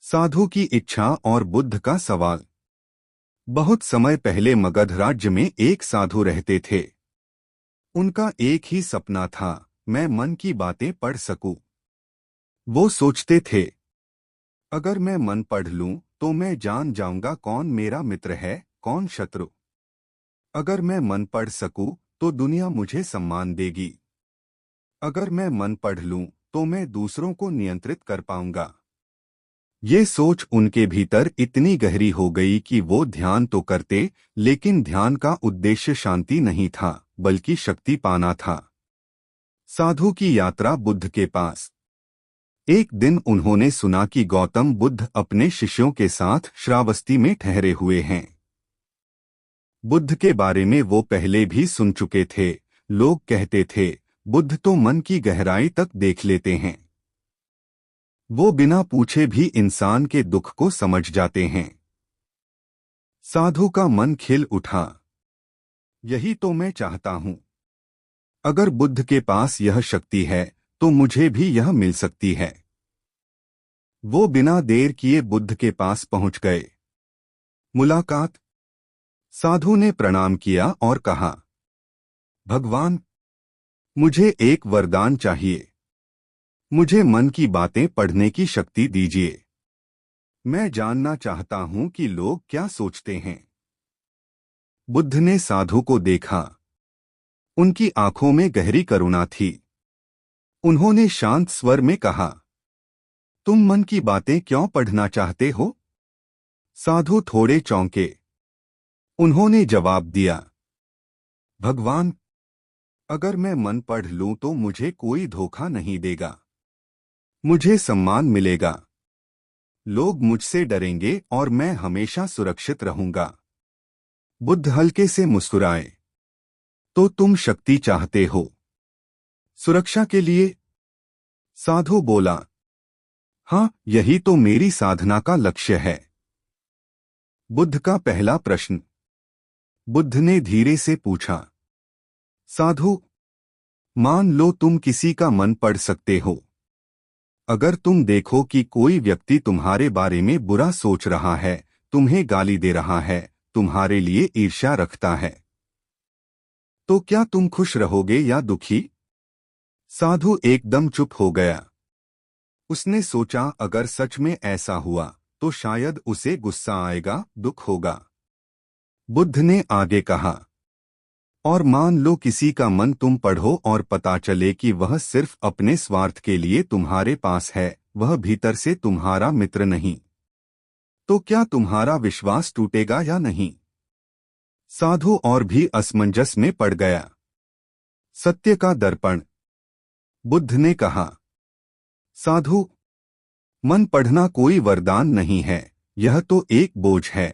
साधु की इच्छा और बुद्ध का सवाल। बहुत समय पहले मगध राज्य में एक साधु रहते थे। उनका एक ही सपना था, मैं मन की बातें पढ़ सकूं। वो सोचते थे, अगर मैं मन पढ़ लूं तो मैं जान जाऊंगा कौन मेरा मित्र है, कौन शत्रु। अगर मैं मन पढ़ सकूं तो दुनिया मुझे सम्मान देगी। अगर मैं मन पढ़ लूं तो मैं दूसरों को नियंत्रित कर पाऊंगा। ये सोच उनके भीतर इतनी गहरी हो गई कि वो ध्यान तो करते, लेकिन ध्यान का उद्देश्य शांति नहीं था, बल्कि शक्ति पाना था। साधु की यात्रा बुद्ध के पास। एक दिन उन्होंने सुना कि गौतम बुद्ध अपने शिष्यों के साथ श्रावस्ती में ठहरे हुए हैं। बुद्ध के बारे में वो पहले भी सुन चुके थे। लोग कहते थे, बुद्ध तो मन की गहराई तक देख लेते हैं। वो बिना पूछे भी इंसान के दुख को समझ जाते हैं। साधु का मन खिल उठा। यही तो मैं चाहता हूं। अगर बुद्ध के पास यह शक्ति है तो मुझे भी यह मिल सकती है। वो बिना देर किए बुद्ध के पास पहुंच गए। मुलाकात। साधु ने प्रणाम किया और कहा, भगवान, मुझे एक वरदान चाहिए। मुझे मन की बातें पढ़ने की शक्ति दीजिए। मैं जानना चाहता हूं कि लोग क्या सोचते हैं। बुद्ध ने साधु को देखा। उनकी आंखों में गहरी करुणा थी। उन्होंने शांत स्वर में कहा, तुम मन की बातें क्यों पढ़ना चाहते हो? साधु थोड़े चौंके। उन्होंने जवाब दिया, भगवान, अगर मैं मन पढ़ लूं तो मुझे कोई धोखा नहीं देगा। मुझे सम्मान मिलेगा। लोग मुझसे डरेंगे और मैं हमेशा सुरक्षित रहूंगा। बुद्ध हल्के से मुस्कुराए। तो तुम शक्ति चाहते हो? सुरक्षा के लिए? साधु बोला, हाँ, यही तो मेरी साधना का लक्ष्य है। बुद्ध का पहला प्रश्न। बुद्ध ने धीरे से पूछा, साधु, मान लो तुम किसी का मन पढ़ सकते हो। अगर तुम देखो कि कोई व्यक्ति तुम्हारे बारे में बुरा सोच रहा है, तुम्हें गाली दे रहा है, तुम्हारे लिए ईर्ष्या रखता है, तो क्या तुम खुश रहोगे या दुखी? साधु एकदम चुप हो गया। उसने सोचा, अगर सच में ऐसा हुआ तो शायद उसे गुस्सा आएगा, दुख होगा। बुद्ध ने आगे कहा, और मान लो किसी का मन तुम पढ़ो और पता चले कि वह सिर्फ अपने स्वार्थ के लिए तुम्हारे पास है, वह भीतर से तुम्हारा मित्र नहीं, तो क्या तुम्हारा विश्वास टूटेगा या नहीं? साधु और भी असमंजस में पड़ गया। सत्य का दर्पण। बुद्ध ने कहा, साधु, मन पढ़ना कोई वरदान नहीं है, यह तो एक बोझ है।